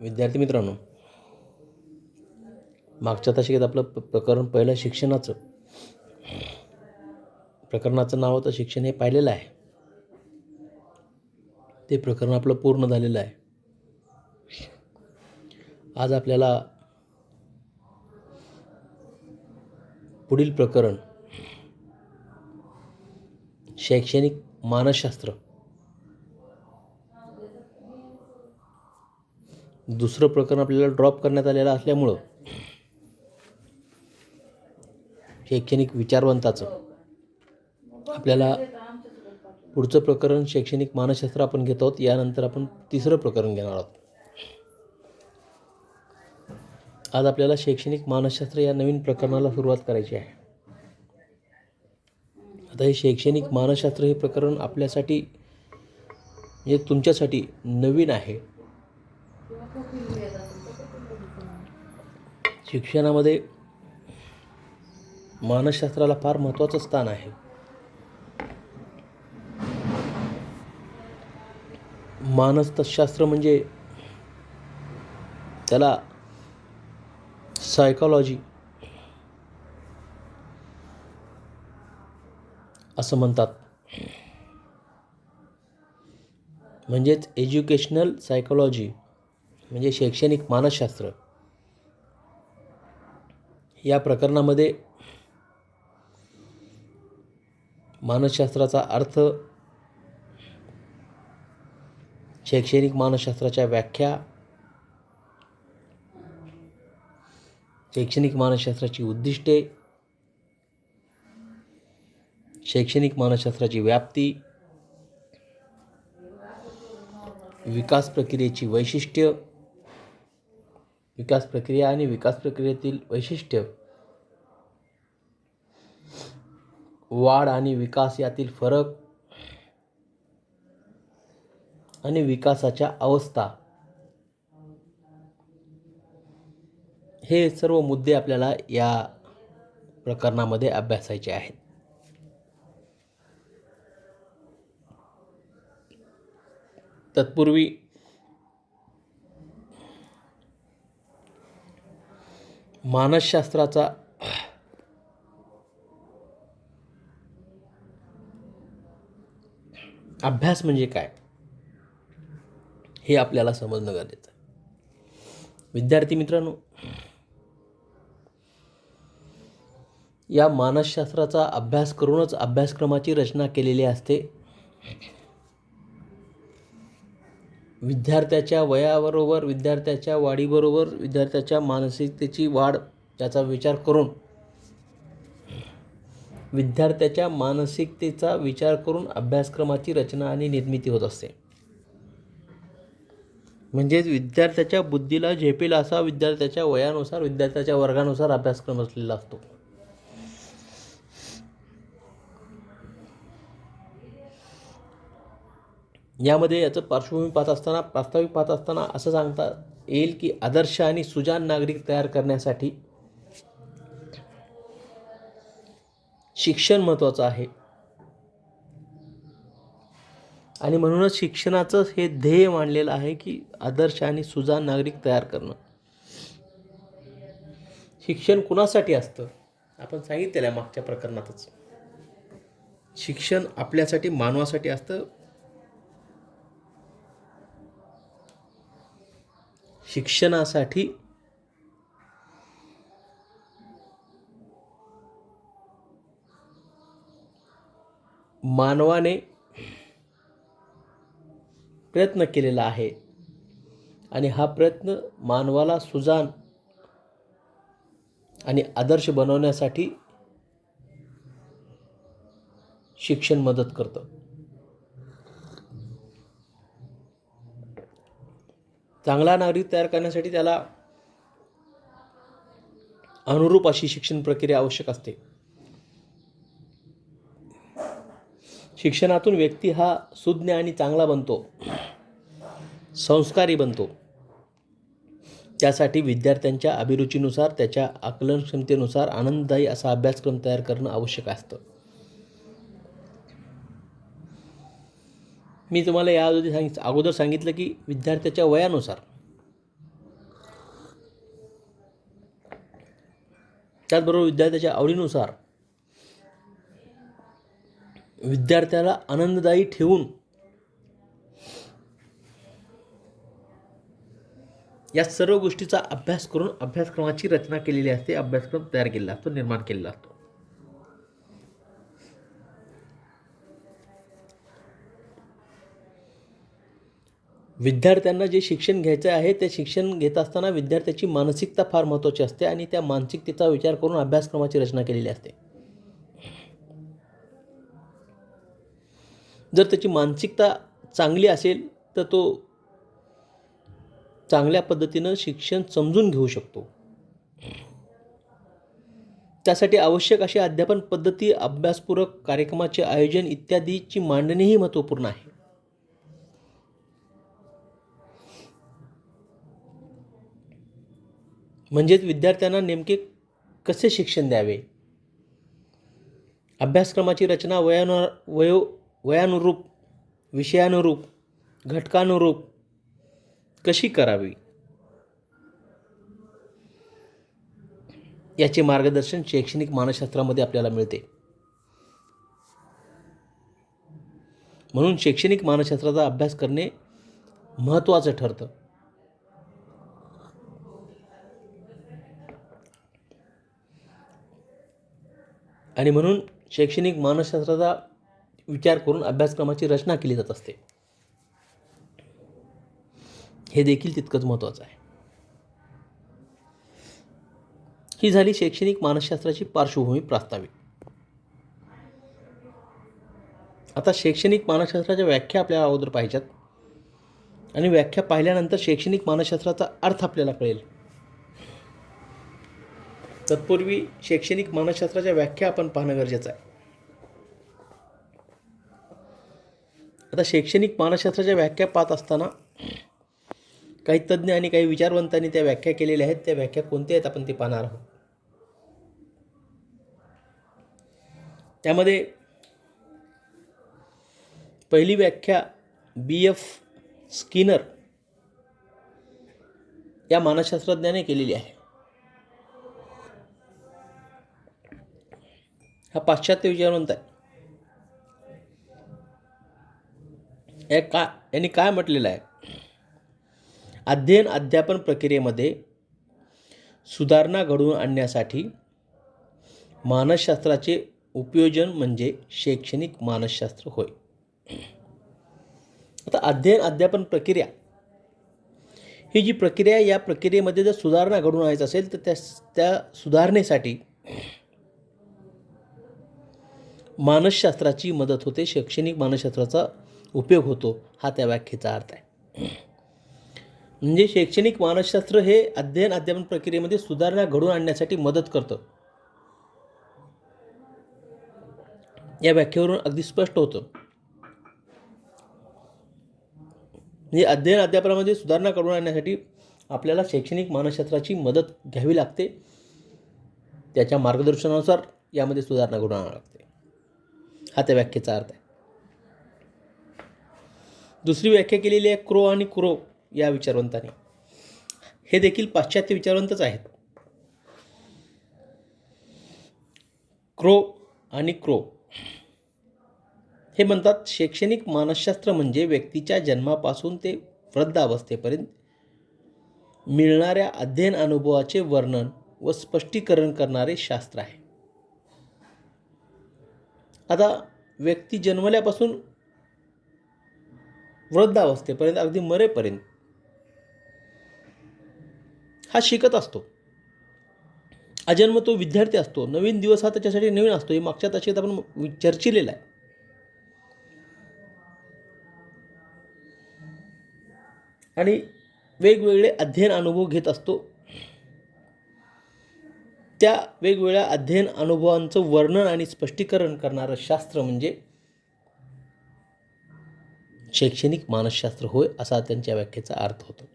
विद्यार्थी मित्रांनो, मागच्या तासिकेत आपलं प्रकरण पहिलं शिक्षणाचं प्रकरणाचं नाव होतं शिक्षण हे पाहिलेलं आहे. ते प्रकरण आपलं पूर्ण झालेलं आहे. आज आपल्याला पुढील प्रकरण शैक्षणिक मानसशास्त्र दुसरं प्रकरण आपल्याला ड्रॉप करण्यात आलेलं असल्यामुळं शैक्षणिक विचारवंताचं आपल्याला पुढचं प्रकरण शैक्षणिक मानसशास्त्र आपण घेत आहोत. यानंतर आपण तिसरं प्रकरण घेणार आहोत. आज आपल्याला शैक्षणिक मानसशास्त्र या नवीन प्रकरणाला सुरुवात करायची आहे. आता हे शैक्षणिक मानसशास्त्र हे प्रकरण आपल्यासाठी म्हणजे तुमच्यासाठी नवीन आहे. शिक्षणामध्ये मानसशास्त्राला फार महत्त्वाचं स्थान आहे. मानसशास्त्र म्हणजे त्याला सायकॉलॉजी असं म्हणतात. म्हणजेच एज्युकेशनल सायकॉलॉजी म्हणजे शैक्षणिक मानसशास्त्र. या प्रकरणामध्ये मानसशास्त्राचा अर्थ, शैक्षणिक मानसशास्त्राच्या व्याख्या, शैक्षणिक मानसशास्त्राची उद्दिष्टे, शैक्षणिक मानसशास्त्राची व्याप्ती, विकास प्रक्रियेची वैशिष्ट्य, विकास प्रक्रिया आणि विकास प्रक्रियेतील वैशिष्ट्य, वाढ आणि विकास यातील फरक आणि विकासाच्या अवस्था, हे सर्व मुद्दे आपल्याला या प्रकरणामध्ये अभ्यासायचे आहेत. तत्पूर्वी मानसशास्त्राचा अभ्यास म्हणजे काय हे आपल्याला समजणं गरजेचं आहे. विद्यार्थी मित्रांनो, या मानसशास्त्राचा अभ्यास करूनच अभ्यासक्रमाची रचना केलेली असते. विद्यार्थ्याच्या वयाबरोबर, विद्यार्थ्याच्या वाढीबरोबर, विद्यार्थ्याच्या मानसिकतेची वाढ याचा विचार करून, विद्यार्थ्याच्या मानसिकतेचा विचार करून अभ्यासक्रमाची रचना आणि निर्मिती होत असते. म्हणजेच विद्यार्थ्याच्या बुद्धीला झेपेल असा विद्यार्थ्याच्या वयानुसार, विद्यार्थ्याच्या वर्गानुसार अभ्यासक्रम असलेला असतो. यामध्ये याचं पार्श्वभूमी पाहत असताना, प्रास्ताविक पाहत असताना असं सांगता येईल की आदर्श आणि सुजाण नागरिक तयार करण्यासाठी शिक्षण महत्त्वाचं आहे. आणि म्हणूनच शिक्षणाचं हे ध्येय मांडलेलं आहे की आदर्श आणि सुजाण नागरिक तयार करणं. शिक्षण कुणासाठी असतं आपण सांगितलेलं आहे मागच्या प्रकरणातच. शिक्षण आपल्यासाठी, मानवासाठी असतं. शिक्षणासाठी मानवाने प्रयत्न केलेला आहे आणि हा प्रयत्न मानवाला सुजाण आणि आदर्श बनवण्यासाठी शिक्षण मदत करतं. चांगला नागरिक तयार करण्यासाठी त्याला अनुरूप अशी शिक्षण प्रक्रिया आवश्यक असते. शिक्षणातून व्यक्ती हा सुज्ञ आणि चांगला बनतो, संस्कारी बनतो. त्यासाठी विद्यार्थ्यांच्या अभिरुचीनुसार, त्याच्या आकलन क्षमतेनुसार आनंददायी असा अभ्यासक्रम तयार करणं आवश्यक असतं. मी तुम्हाला या अगोदर सांगितलं की विद्यार्थ्याच्या वयानुसार त्याचबरोबर विद्यार्थ्याच्या आवडीनुसार विद्यार्थ्याला आनंददायी ठेवून या सर्व गोष्टीचा अभ्यास करून अभ्यासक्रमाची रचना केलेली असते, अभ्यासक्रम तयार केलेला असतो, निर्माण केलेला असतो. विद्यार्थ्यांना जे शिक्षण घ्यायचे आहे ते शिक्षण घेत असताना विद्यार्थ्याची मानसिकता फार महत्त्वाची असते आणि त्या मानसिकतेचा विचार करून अभ्यासक्रमाची रचना केलेली असते. जर त्याची मानसिकता चांगली असेल तर तो चांगल्या पद्धतीनं शिक्षण समजून घेऊ शकतो. त्यासाठी आवश्यक अशी अध्यापन पद्धती, अभ्यासपूरक कार्यक्रमाचे आयोजन इत्यादीची मांडणीही महत्त्वपूर्ण आहे. म्हणजेच विद्यार्थ्यांना नेमके कसे शिक्षण द्यावे, अभ्यासक्रमाची रचना वयानुरूप, विषयानुरूप, घटकानुरूप कशी करावी याचे मार्गदर्शन शैक्षणिक मानसशास्त्रामध्ये आपल्याला मिळते. म्हणून शैक्षणिक मानसशास्त्राचा अभ्यास करणे महत्त्वाचं ठरतं. आणि म्हणून शैक्षणिक मानसशास्त्राचा विचार करून अभ्यासक्रमाची रचना केली जात असते. हे देखील तितकंच महत्त्वाचं आहे. ही झाली शैक्षणिक मानसशास्त्राची पार्श्वभूमी प्रास्ताविक. आता शैक्षणिक मानसशास्त्राच्या व्याख्या आपल्याला अगोदर पाहिजेत आणि व्याख्या पाहिल्यानंतर शैक्षणिक मानसशास्त्राचा अर्थ आपल्याला कळेल. तत्पूर्वी शैक्षणिक मानसशास्त्राच्या व्याख्या आपण पाहणं गरजेचं आहे. आता शैक्षणिक मानसशास्त्राच्या व्याख्या पाहत असताना काही तज्ज्ञ आणि काही विचारवंतांनी त्या व्याख्या केलेल्या आहेत. त्या व्याख्या कोणत्या आहेत आपण ते पाहणार आहोत. त्यामध्ये पहिली व्याख्या B.F. स्किनर या मानसशास्त्रज्ञाने केलेली आहे. हा पाश्चात्य विचारवंत आहे. यांनी काय म्हटलेलं आहे, अध्ययन अध्यापन प्रक्रियेमध्ये सुधारणा घडवून आणण्यासाठी मानसशास्त्राचे उपयोजन म्हणजे शैक्षणिक मानसशास्त्र होय. आता अध्ययन अध्यापन प्रक्रिया ही जी प्रक्रिया, या प्रक्रियेमध्ये जर सुधारणा घडवून आणायची असेल तर त्या सुधारणेसाठी मानसशास्त्राची मदत होते, शैक्षणिक मानसशास्त्राचा उपयोग होतो, हा त्या व्याख्येचा अर्थ आहे. म्हणजे शैक्षणिक मानसशास्त्र हे अध्ययन अध्यापन प्रक्रियेमध्ये सुधारणा घडवून आणण्यासाठी मदत करतं. या व्याख्येवरून अगदी स्पष्ट होतं. म्हणजे अध्ययन अध्यापनामध्ये सुधारणा घडवून आणण्यासाठी आपल्याला शैक्षणिक मानसशास्त्राची मदत घ्यावी लागते. त्याच्या मार्गदर्शनानुसार यामध्ये सुधारणा घडवून आणावी लागते, हा त्या व्याख्येचा अर्थ आहे. दुसरी व्याख्या केलेली आहे क्रो आणि क्रो या विचारवंतांनी. हे देखील पाश्चात्य विचारवंतच आहेत. क्रो आणि क्रो हे म्हणतात, शैक्षणिक मानसशास्त्र म्हणजे व्यक्तीच्या जन्मापासून ते वृद्धावस्थेपर्यंत मिळणाऱ्या अध्ययन अनुभवाचे वर्णन व स्पष्टीकरण करणारे शास्त्र आहे. आता व्यक्ती जन्मल्यापासून वृद्धावस्थेपर्यंत, अगदी मरेपर्यंत हा शिकत असतो. अजन्म तो विद्यार्थी असतो. नवीन दिवस हा त्याच्यासाठी नवीन असतो. हे मागच्या तासिकेत आपण चर्चिलेलं आहे. आणि वेगवेगळे अध्ययन अनुभव घेत असतो. त्या वेगवेगळ्या अध्ययन अनुभवांचं वर्णन आणि स्पष्टीकरण करणारं शास्त्र म्हणजे शैक्षणिक मानसशास्त्र होय, असा त्यांच्या व्याख्येचा अर्थ होतो.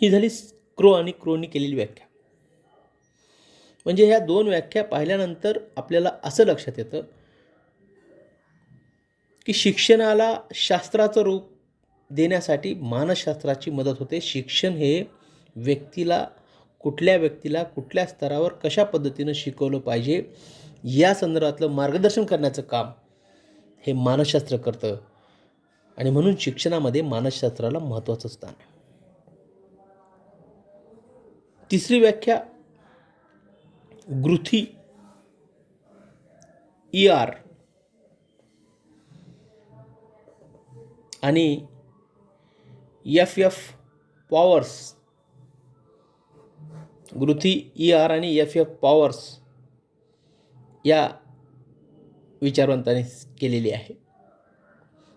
ही झाली क्रो आणि क्रोनी केलेली व्याख्या. म्हणजे ह्या दोन व्याख्या पाहिल्यानंतर आपल्याला असं लक्षात येतं की शिक्षणाला शास्त्राचं रूप देण्यासाठी मानसशास्त्राची मदत होते. शिक्षण हे व्यक्तीला कुठल्या स्तरावर कशा पद्धतीनं शिकवलं पाहिजे या संदर्भातलं मार्गदर्शन करण्याचं काम हे मानसशास्त्र करतं. आणि म्हणून शिक्षणामध्ये मानसशास्त्राला महत्त्वाचं स्थान आहे. तिसरी व्याख्या ग्रुथी ER आणि FF पॉवर्स, ग्रुथी ER आणि FF पॉवर्स या विचारवंतांनी केलेली आहे.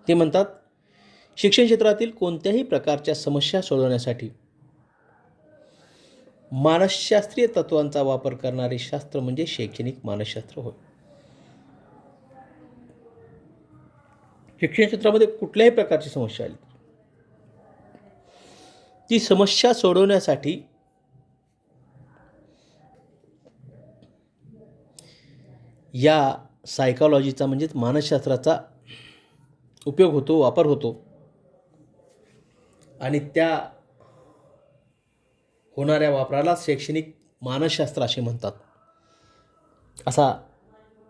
ते म्हणतात, शिक्षण क्षेत्रातील कोणत्याही प्रकारच्या समस्या सोडवण्यासाठी मानसशास्त्रीय तत्वांचा वापर करणारे शास्त्र म्हणजे शैक्षणिक मानसशास्त्र होय. शिक्षण क्षेत्रामध्ये कुठल्याही प्रकारची समस्या आली, ती समस्या सोडवण्यासाठी या सायकॉलॉजीचा म्हणजेच मानसशास्त्राचा उपयोग होतो, वापर होतो. आणि त्या होणाऱ्या वापराला शैक्षणिक मानसशास्त्र असे म्हणतात, असा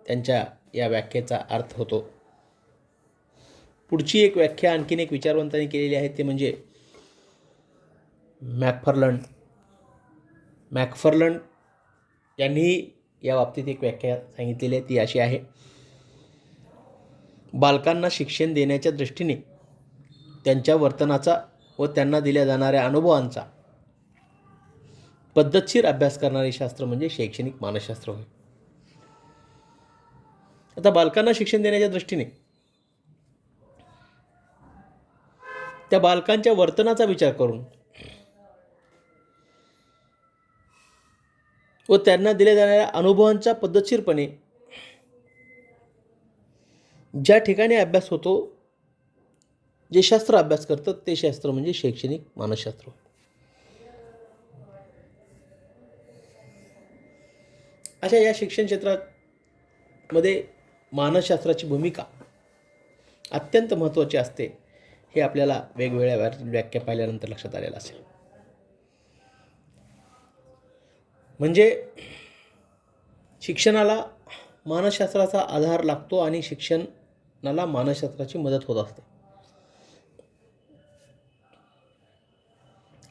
त्यांच्या या व्याख्येचा अर्थ होतो. पुढची एक व्याख्या आणखीन एक विचारवंतांनी केलेली आहे, ते म्हणजे मॅकफर्लंड यांनी या बाबतीत एक व्याख्या सांगितलेली आहे. ती अशी आहे, बालकांना शिक्षण देण्याच्या दृष्टीने त्यांच्या वर्तनाचा व त्यांना दिल्या जाणाऱ्या अनुभवांचा पद्धतशीर अभ्यास करणारे शास्त्र म्हणजे शैक्षणिक मानसशास्त्र होय. आता बालकांना शिक्षण देण्याच्या दृष्टीने त्या बालकांच्या वर्तनाचा विचार करून व त्यांना दिल्या जाणाऱ्या अनुभवांचा पद्धतशीरपणे ज्या ठिकाणी अभ्यास होतो, जे शास्त्र अभ्यास करतं ते शास्त्र म्हणजे शैक्षणिक मानसशास्त्र. अशा या शिक्षण क्षेत्रामध्ये मानसशास्त्राची भूमिका अत्यंत महत्त्वाची असते, हे आपल्याला वेगवेगळ्या व्याख्या पाहिल्यानंतर लक्षात आलेलं असेल. म्हणजे शिक्षणाला मानसशास्त्राचा आधार लागतो आणि शिक्षणाला मानसशास्त्राची मदत होत असते.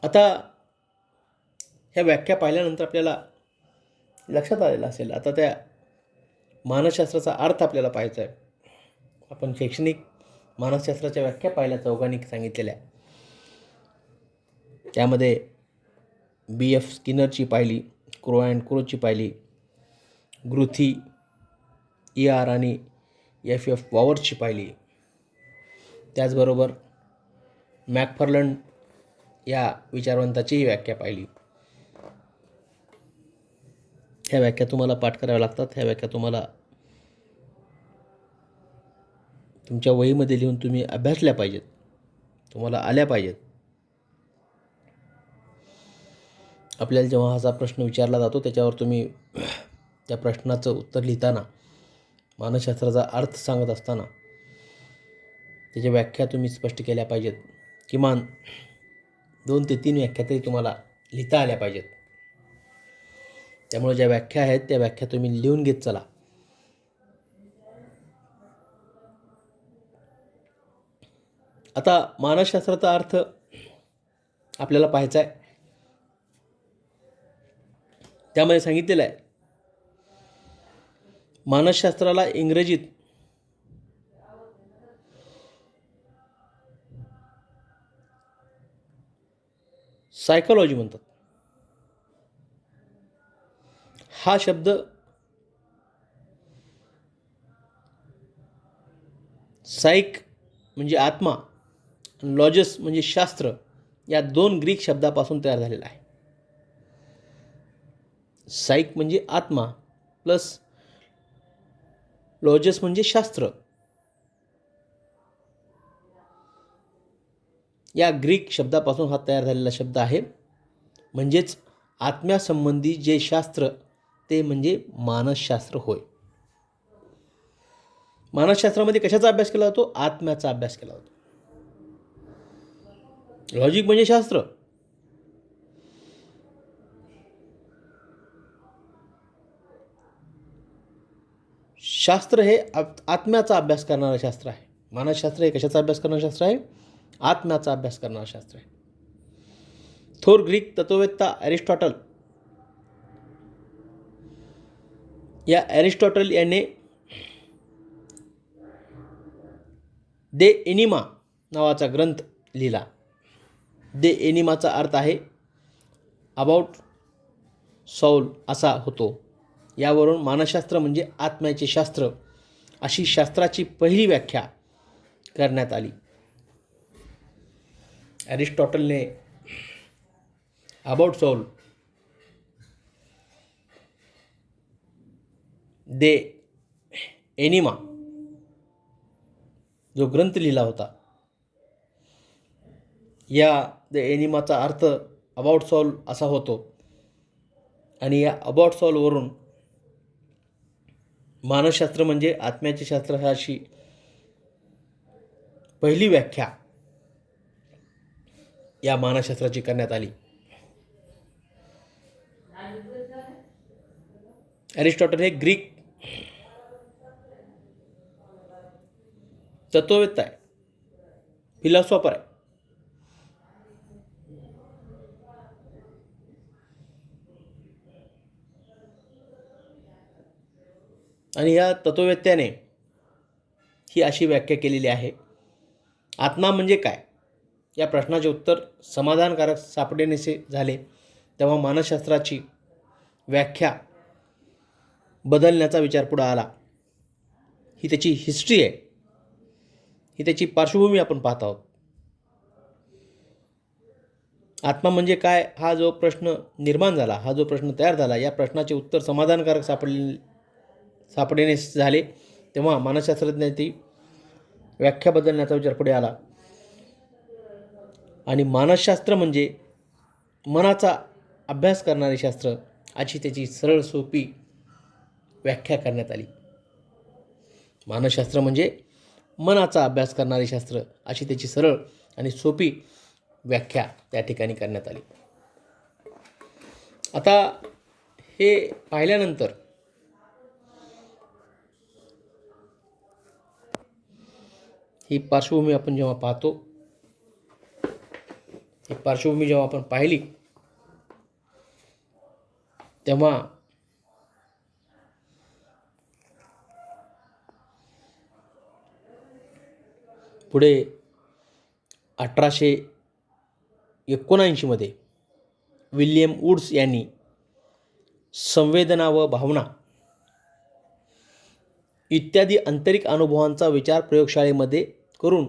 आता ह्या व्याख्या पाहिल्यानंतर आपल्याला लक्षात आलेलं असेल, आता त्या मानसशास्त्राचा अर्थ आपल्याला पाहायचा आहे. आपण शैक्षणिक मानसशास्त्राच्या व्याख्या पाहिल्या चौघांनी सांगितलेल्या, त्यामध्ये BF स्किनरची पाहिली, क्रो अँड क्रोची पाहिली, ग्रुथी ER आणि FF पॉवर्सची पाहिली, त्याचबरोबर मॅकफर्लंड या विचारवंताचीही व्याख्या पाहिली. ह्या व्याख्या तुम्हाला पाठ कराव्या लागतात. ह्या व्याख्या तुम्हाला तुमच्या वहीमध्ये लिहून तुम्ही अभ्यासल्या पाहिजेत, तुम्हाला आल्या पाहिजेत. आपल्याला जेव्हा असा प्रश्न विचारला जातो, त्याच्यावर तुम्ही त्या प्रश्नाचं उत्तर लिहिताना, मानसशास्त्राचा अर्थ सांगत असताना त्याच्या व्याख्या तुम्ही स्पष्ट केल्या पाहिजेत. किमान 2 ते 3 व्याख्या तरी तुम्हाला लिहिता आल्या पाहिजेत. त्यामुळे ज्या व्याख्या आहेत त्या व्याख्या तुम्ही लिहून घेत चला. आता मानसशास्त्राचा अर्थ आपल्याला पाहायचा आहे. त्यामध्ये सांगितलेलं आहे, मानसशास्त्राला इंग्रजीत सायकॉलॉजी म्हणतात. हा शब्द सायक म्हणजे आत्मा, लॉजस म्हणजे शास्त्र, या 2 ग्रीक शब्दापासून तयार झालेला आहे. सायक म्हणजे आत्मा प्लस लॉजस म्हणजे शास्त्र. या ग्रीक शब्दापासून हा तयार झालेला शब्द आहे. म्हणजेच आत्म्यासंबंधी जे शास्त्र ते म्हणजे मानसशास्त्र होय. मानसशास्त्रामध्ये कशाचा अभ्यास केला जातो? आत्म्याचा अभ्यास केला जातो. लॉजिक म्हणजे शास्त्र, शास्त्र हे आत्म्याचा अभ्यास करणारं शास्त्र आहे. मानसशास्त्र हे कशाचा अभ्यास करणारं शास्त्र आहे? आत्म्याचा अभ्यास करणारं शास्त्र आहे. थोर ग्रीक तत्ववेत्ता ॲरिस्टॉटल, या ॲरिस्टॉटल याने दे एनिमा नावाचा ग्रंथ लिहिला. दे एनिमाचा अर्थ आहे अबाउट सौल असा होतो. यावरून मानसशास्त्र म्हणजे आत्म्याचे शास्त्र अशी शास्त्राची पहिली व्याख्या करण्यात आली. ॲरिस्टॉटलने अबाउट सौल, दे एनिमा जो ग्रंथ लिहिला होता, या द एनिमाचा अर्थ अबाउट सौल असा होतो. आणि या अबाउट सौलवरून मानसशास्त्र म्हणजे आत्म्याचे शास्त्र अशी पहिली व्याख्या या मानसशास्त्राची करण्यात आली. ॲरिस्टॉटल हे ग्रीक तत्ववेत्ता आहे, फिलॉसॉफर आहे. आणि या तत्ववेत्याने ही अशी व्याख्या केलेली आहे. आत्मा म्हणजे काय या प्रश्नाचे उत्तर समाधानकारक सापडण्याचे झाले तेव्हा मानसशास्त्राची व्याख्या बदलण्याचा विचार पुढे आला. ही त्याची हिस्ट्री आहे, ही त्याची पार्श्वभूमी आपण पाहत आहोत. आत्मा म्हणजे काय हा जो प्रश्न निर्माण झाला, हा जो प्रश्न तयार झाला, या प्रश्नाचे उत्तर समाधानकारक सापडणे झाले तेव्हा मानसशास्त्रज्ञाची व्याख्या बदलण्याचा विचार पुढे आला. आणि मानसशास्त्र म्हणजे मनाचा अभ्यास करणारे शास्त्र अशी त्याची सरळ सोपी व्याख्या करण्यात आली. मानसशास्त्र म्हणजे मनाचा अभ्यास करणारे शास्त्र अशी त्याची सरळ आणि सोपी व्याख्या त्या ठिकाणी करण्यात आली. आता हे पाहिल्यानंतर ही पार्श्वभूमी आपण जेव्हा पाहतो, ही पार्श्वभूमी जेव्हा आपण पाहिली तेव्हा पुढे 1879 मध्ये विल्यम वुड्स यांनी संवेदना व भावना इत्यादी आंतरिक अनुभवांचा विचार प्रयोगशाळेमध्ये करून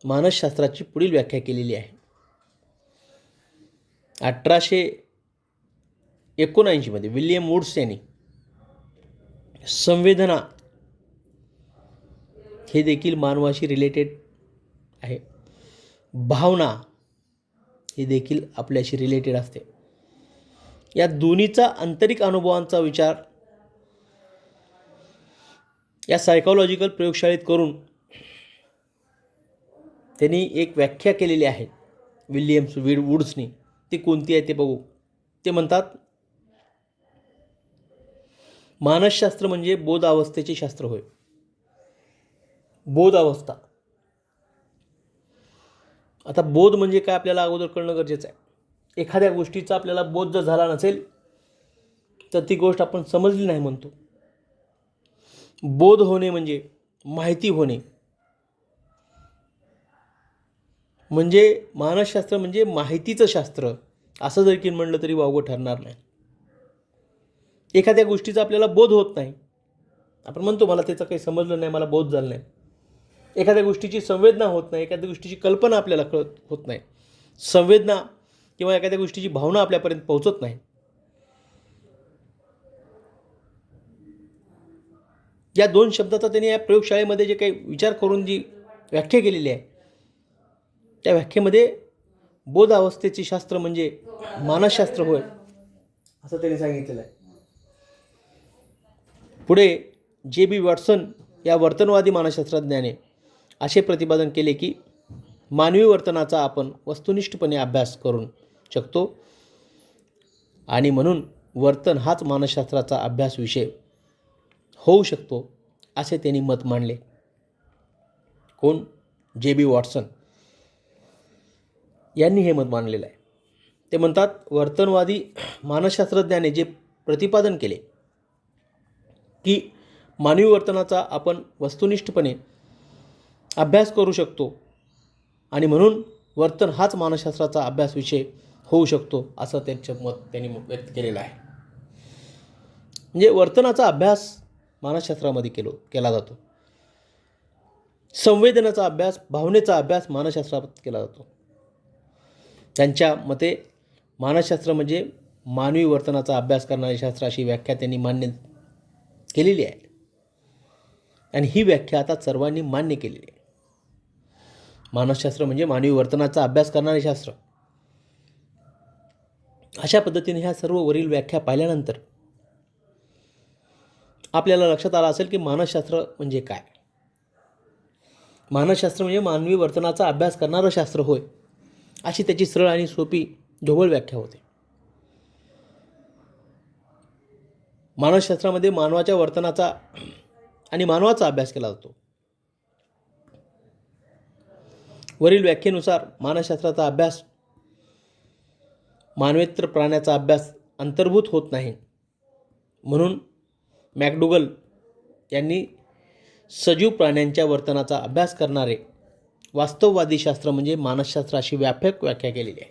मानसशास्त्राची पुढील व्याख्या केलेली आहे. 1879 मध्ये विल्यम वुड्स यांनी संवेदना हे देखील मानवाशी रिलेटेड आहे, भावना ही देखील आपल्याशी रिलेटेड असते. या दोन्हीचा आंतरिक अनुभवांचा विचार या सायकोलॉजिकल प्रयोगशाळेत करून त्यांनी एक व्याख्या केलेली आहे विल्यम वुड्सनी. ती कोणती आहे ते बघू. ते म्हणतात, मानसशास्त्र म्हणजे बोध अवस्थेचे शास्त्र होय. बोध अवस्था. आता बोध म्हणजे काय आपल्याला अगोदर कळणं गरजेचं आहे. एखाद्या गोष्टीचा आपल्याला बोध जर झाला नसेल तर ती गोष्ट आपण समजली नाही म्हणतो. बोध होणे म्हणजे माहिती होणे. म्हणजे मानसशास्त्र म्हणजे माहितीचं शास्त्र असं जर की म्हणलं तरी वावगं ठरणार नाही. एखाद्या गोष्टीचा आपल्याला बोध होत नाही, आपण म्हणतो मला त्याचं काही समजलं नाही, मला बोध झालं नाही. एखाद्या गोष्टीची संवेदना होत नाही, एखाद्या गोष्टीची कल्पना आपल्याला होत नाही. संवेदना किंवा एखाद्या गोष्टीची भावना आपल्यापर्यंत पोहोचत नाही. या दोन शब्दाचा त्यांनी या प्रयोगशाळेमध्ये जे काही विचार करून जी व्याख्या केलेली आहे त्या व्याख्येमध्ये बोध अवस्थेचे शास्त्र म्हणजे मानसशास्त्र होय असं त्यांनी सांगितलेलं आहे. पुढे जे.बी. वॉटसन या वर्तनवादी मानसशास्त्रज्ञाने असे प्रतिपादन केले की मानवी वर्तनाचा आपण वस्तुनिष्ठपणे अभ्यास करू शकतो आणि म्हणून वर्तन हाच मानसशास्त्राचा अभ्यास विषय होऊ शकतो असे त्यांनी मत मांडले. कोण? जे.बी. वॉटसन यांनी हे मत मांडलेलं आहे. ते म्हणतात, वर्तनवादी मानसशास्त्रज्ञाने जे प्रतिपादन केले की मानवी वर्तनाचा आपण वस्तुनिष्ठपणे अभ्यास करू शकतो आणि म्हणून वर्तन हाच मानसशास्त्राचा अभ्यास विषय होऊ शकतो, असं त्यांचं मत त्यांनी व्यक्त केलेलं आहे. म्हणजे वर्तनाचा अभ्यास मानसशास्त्रामध्ये केला जातो. संवेदनाचा अभ्यास, भावनेचा अभ्यास मानसशास्त्रात केला जातो. त्यांच्या मते मानसशास्त्र म्हणजे मानवी वर्तनाचा अभ्यास करणारे शास्त्र, अशी व्याख्या त्यांनी मान्य केलेली आहे. आणि ही व्याख्या आता सर्वांनी मान्य केलेली आहे. मानसशास्त्र म्हणजे मानवी वर्तनाचा अभ्यास करणारे शास्त्र. अशा पद्धतीने ह्या सर्व वरील व्याख्या पाहिल्यानंतर आपल्याला लक्षात आलं असेल की मानसशास्त्र म्हणजे काय. मानसशास्त्र म्हणजे मानवी वर्तनाचा अभ्यास करणारं शास्त्र होय, अशी त्याची सरळ आणि सोपी ढोबळ व्याख्या होते. मानसशास्त्रामध्ये मानवाच्या वर्तनाचा आणि मानवाचा अभ्यास केला जातो. वरील व्याख्येनुसार मानसशास्त्राचा अभ्यास मानवेतर प्राण्याचा अभ्यास अंतर्भूत होत नाही. म्हणून मॅकडुगल यांनी सजीव प्राण्यांच्या वर्तनाचा अभ्यास करणारे वास्तववादी शास्त्र म्हणजे मानसशास्त्र अशी व्यापक व्याख्या केलेली आहे.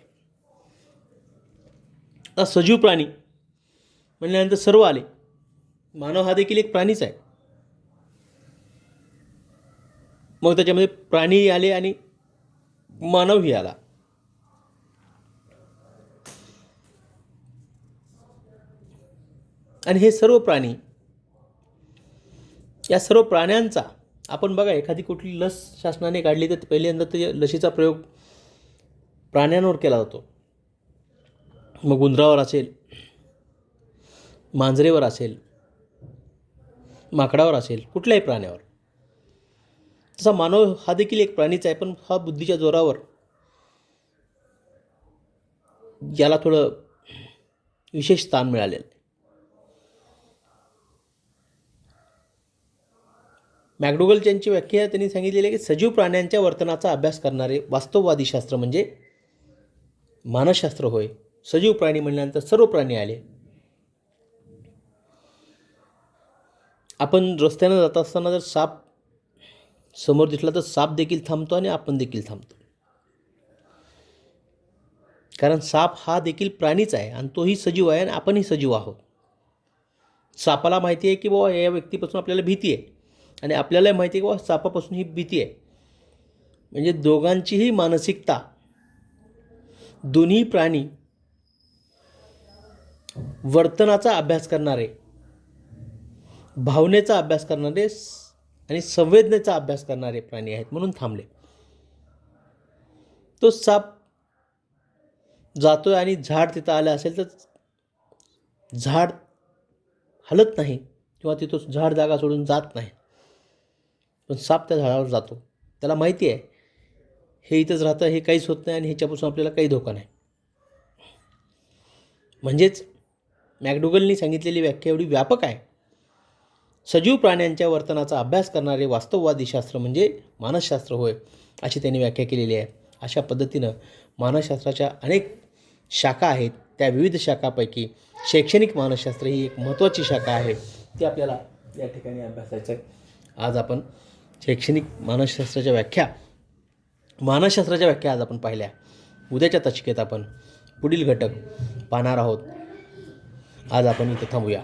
आता सजीव प्राणी म्हणल्यानंतर सर्व आले. मानव हा देखील एक प्राणीच आहे. मग त्याच्यामध्ये प्राणीही आले आणि मानवही आला. आणि हे सर्व प्राणी, या सर्व प्राण्यांचा आपण बघा, एखादी कुठली लस शासनाने काढली तर पहिल्यांदा ते लसीचा प्रयोग प्राण्यांवर केला जातो. मग उंदरावर असेल, मांजरेवर असेल, माकडावर असेल, कुठल्याही प्राण्यावर. तसा मानव हा देखील एक प्राणीच आहे, पण हा बुद्धीच्या जोरावर याला थोडं विशेष स्थान मिळालेलं आहे. मॅकडुगल यांची व्याख्या त्यांनी सांगितलेली आहे की सजीव प्राण्यांच्या वर्तनाचा अभ्यास करणारे वास्तववादी शास्त्र म्हणजे मानसशास्त्र होय. सजीव प्राणी म्हणल्यानंतर सर्व प्राणी आले. आपण रस्त्यानं जात असताना जर साप समोर दिसला तर साप देखील थांबतो आणि आपण देखील थांबतो. कारण साप हा देखील प्राणीच आहे आणि तोही सजीव आहे आणि आपणही सजीव आहोत. सापाला माहिती आहे की बाबा या व्यक्तीपासून आपल्याला भीती आहे आणि आपल्याला माहिती आहे की बाबा सापापासून ही भीती आहे. म्हणजे दोघांचीही मानसिकता, दोन्ही प्राणी वर्तनाचा अभ्यास करणारे, भावनेचा अभ्यास करणारे आणि संवेदनेचा अभ्यास करणारे प्राणी आहेत म्हणून थांबले. तो साप जातोय आणि झाड तिथं आलं असेल तर झाड हलत नाही किंवा तिथं झाड जागा सोडून जात नाही, पण साप त्या झाडावर जातो. त्याला माहिती आहे हे इथंच राहतं, हे काहीच होत नाही आणि ह्याच्यापासून आपल्याला काही धोका नाही. म्हणजेच मॅकडुगलनी सांगितलेली व्याख्या एवढी व्यापक आहे. सजीव प्राण्यांच्या वर्तनाचा अभ्यास करणारे वास्तववादी शास्त्र म्हणजे मानसशास्त्र होय, अशी त्यांनी व्याख्या केलेली आहे. अशा पद्धतीनं मानसशास्त्राच्या अनेक शाखा आहेत. त्या विविध शाखापैकी शैक्षणिक मानसशास्त्र ही एक महत्त्वाची शाखा आहे, ती आपल्याला या ठिकाणी अभ्यासायचं आहे. आज आपण शैक्षणिक मानसशास्त्राच्या व्याख्या आज आपण पाहिल्या. उद्याच्या तासिकेत आपण पुढील घटक पाहणार आहोत. आज आपण इथं थांबूया.